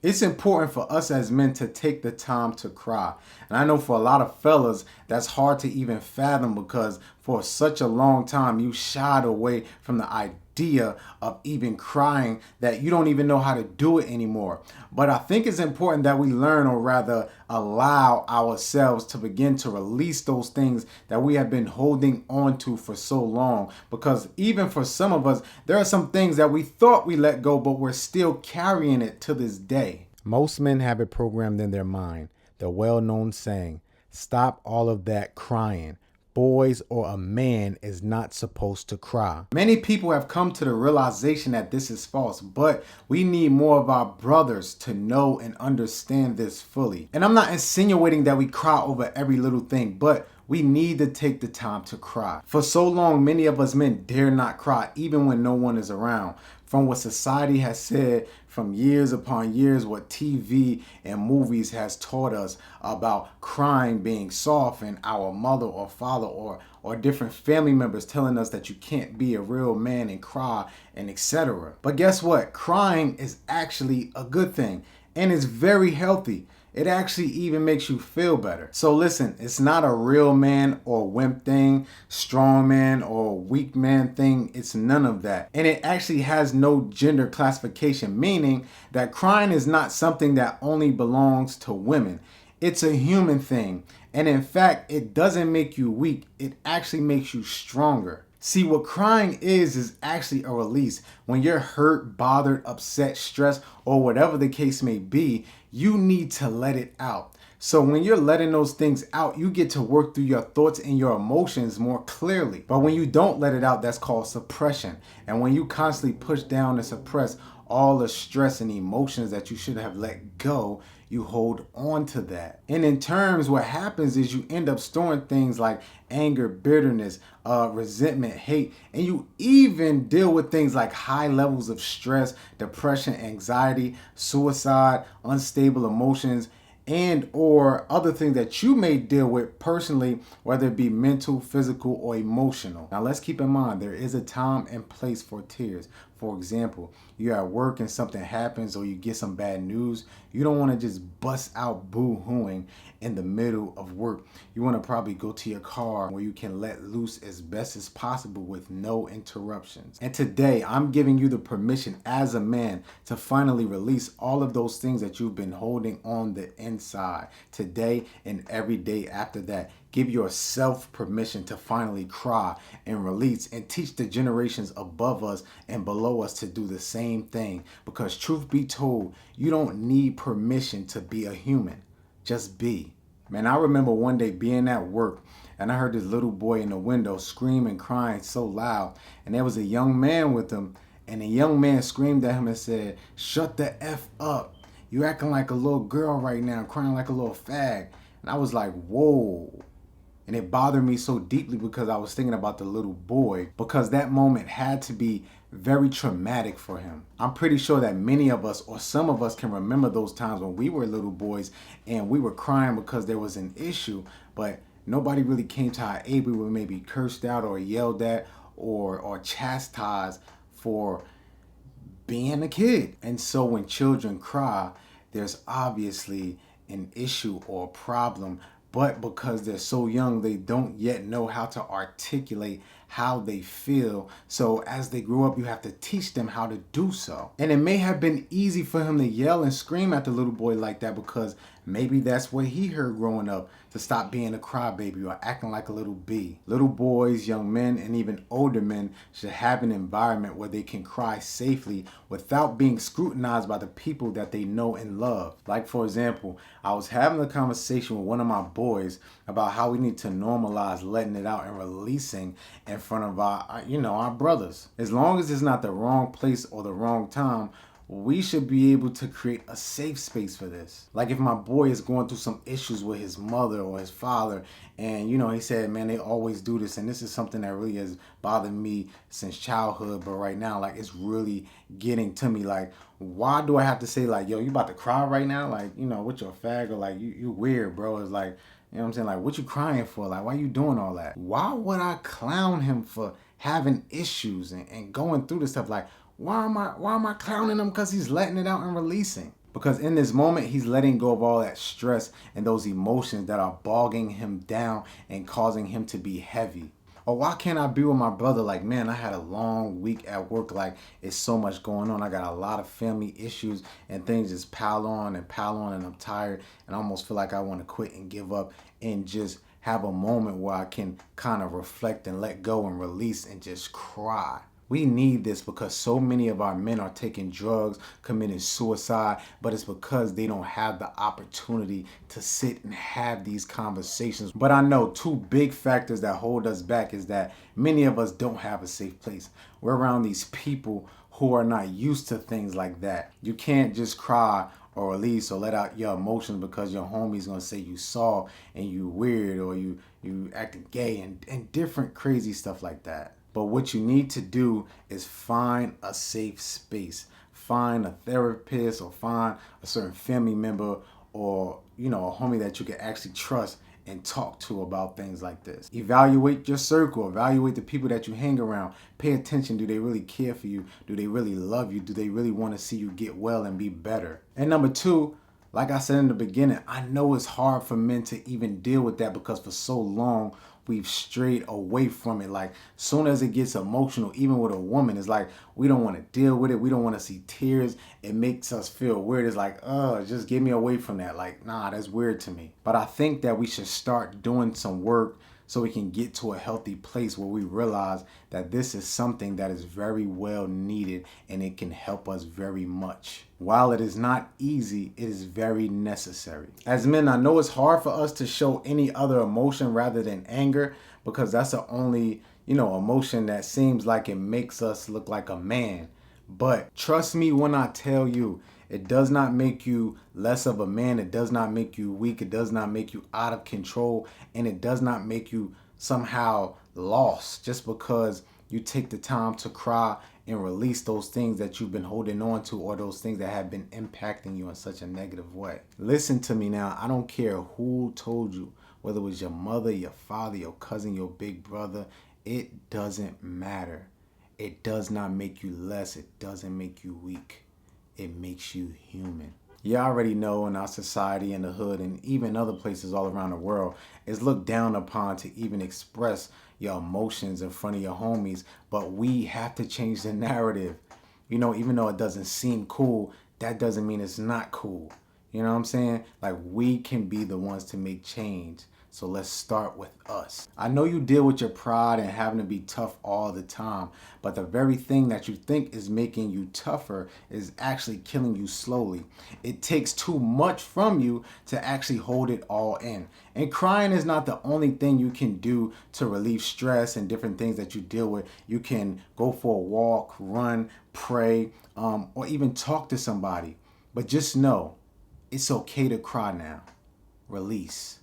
It's important for us as men to take the time to cry. And I know for a lot of fellas, that's hard to even fathom because for such a long time, you shied away from the idea of even crying that you don't even know how to do it anymore. But I think it's important that we learn, or rather allow ourselves to begin to release those things that we have been holding on to for so long. Because even for some of us, there are some things that we thought we let go, but we're still carrying it to this day. Most men have it programmed in their mind, the well-known saying, stop all of that crying. Boys or a man is not supposed to cry. Many people have come to the realization that this is false, but we need more of our brothers to know and understand this fully. And I'm not insinuating that we cry over every little thing, but we need to take the time to cry. For so long, many of us men dare not cry, even when no one is around. From what society has said, from years upon years, what TV and movies has taught us about crying being soft, and our mother or father or different family members telling us that you can't be a real man and cry and etc. But guess what? Crying is actually a good thing, and it's very healthy. It actually even makes you feel better. So listen, it's not a real man or wimp thing, strong man or weak man thing. It's none of that. And it actually has no gender classification, meaning that crying is not something that only belongs to women. It's a human thing. And in fact, it doesn't make you weak. It actually makes you stronger. See, what crying is actually a release. When you're hurt, bothered, upset, stressed, or whatever the case may be, you need to let it out. So when you're letting those things out, you get to work through your thoughts and your emotions more clearly. But when you don't let it out, that's called suppression. And when you constantly push down and suppress all the stress and emotions that you should have let go, you hold on to that. And in terms, what happens is you end up storing things like anger, bitterness, resentment, hate, and you even deal with things like high levels of stress, depression, anxiety, suicide, unstable emotions, and or other things that you may deal with personally, whether it be mental, physical, or emotional. Now let's keep in mind, there is a time and place for tears. For example, you're at work and something happens or you get some bad news. You don't want to just bust out boo-hooing in the middle of work. You want to probably go to your car where you can let loose as best as possible with no interruptions. And today, I'm giving you the permission as a man to finally release all of those things that you've been holding on the inside. Today and every day after that, give yourself permission to finally cry and release, and teach the generations above us and below us to do the same thing. Because truth be told, you don't need permission to be a human. Just be. Man, I remember one day being at work and I heard this little boy in the window screaming, crying so loud. And there was a young man with him, and the young man screamed at him and said, "Shut the F up. You acting like a little girl right now, crying like a little fag." And I was like, whoa. And it bothered me so deeply because I was thinking about the little boy, because that moment had to be very traumatic for him. I'm pretty sure that many of us, or some of us, can remember those times when we were little boys and we were crying because there was an issue, but nobody really came to our aid. We were maybe cursed out or yelled at or chastised for being a kid. And so when children cry, there's obviously an issue or a problem, but because they're so young, they don't yet know how to articulate how they feel. So as they grow up, you have to teach them how to do so. And it may have been easy for him to yell and scream at the little boy like that because maybe that's what he heard growing up, to stop being a crybaby or acting like a little bee. Little boys, young men, and even older men should have an environment where they can cry safely without being scrutinized by the people that they know and love. Like, for example, I was having a conversation with one of my boys about how we need to normalize letting it out and releasing in front of our brothers. As long as it's not the wrong place or the wrong time, we should be able to create a safe space for this. Like if my boy is going through some issues with his mother or his father, and he said, man, they always do this, and this is something that really has bothered me since childhood, but right now, like, it's really getting to me. Like, why do I have to say, like, yo, you about to cry right now? Like, with your fag, or like, you weird, bro. It's like, you know what I'm saying? Like, what you crying for? Like, why you doing all that? Why would I clown him for having issues and going through this stuff? Like, why am I clowning him because he's letting it out and releasing? Because in this moment, he's letting go of all that stress and those emotions that are bogging him down and causing him to be heavy. Or why can't I be with my brother? Like, man, I had a long week at work. Like, it's so much going on. I got a lot of family issues and things just pile on and pile on, and I'm tired and I almost feel like I want to quit and give up and just have a moment where I can kind of reflect and let go and release and just cry. We need this because so many of our men are taking drugs, committing suicide, but it's because they don't have the opportunity to sit and have these conversations. But I know two big factors that hold us back is that many of us don't have a safe place. We're around these people who are not used to things like that. You can't just cry or release or let out your emotions because your homie's gonna say you soft and you weird or you acting gay and different crazy stuff like that. But what you need to do is find a safe space. Find a therapist or find a certain family member or, a homie that you can actually trust and talk to about things like this. Evaluate your circle. Evaluate the people that you hang around. Pay attention. Do they really care for you? Do they really love you? Do they really want to see you get well and be better? And number two, like I said in the beginning, I know it's hard for men to even deal with that because for so long we've strayed away from it. Like, soon as it gets emotional, even with a woman, it's like we don't want to deal with it. We don't want to see tears. It makes us feel weird. It's like, just get me away from that. Like, nah, that's weird to me. But I think that we should start doing some work so we can get to a healthy place where we realize that this is something that is very well needed and it can help us very much. While it is not easy, it is very necessary. As men, I know it's hard for us to show any other emotion rather than anger because that's the only, emotion that seems like it makes us look like a man. But trust me when I tell you, it does not make you less of a man. It does not make you weak. It does not make you out of control. And it does not make you somehow lost just because you take the time to cry and release those things that you've been holding on to or those things that have been impacting you in such a negative way. Listen to me now. I don't care who told you, whether it was your mother, your father, your cousin, your big brother. It doesn't matter. It does not make you less. It doesn't make you weak. It makes you human. You already know in our society, in the hood, and even other places all around the world, it's looked down upon to even express your emotions in front of your homies. But we have to change the narrative. Even though it doesn't seem cool, that doesn't mean it's not cool. You know what I'm saying? Like, we can be the ones to make change. So let's start with us. I know you deal with your pride and having to be tough all the time, but the very thing that you think is making you tougher is actually killing you slowly. It takes too much from you to actually hold it all in. And crying is not the only thing you can do to relieve stress and different things that you deal with. You can go for a walk, run, pray, or even talk to somebody. But just know, it's okay to cry now. Release.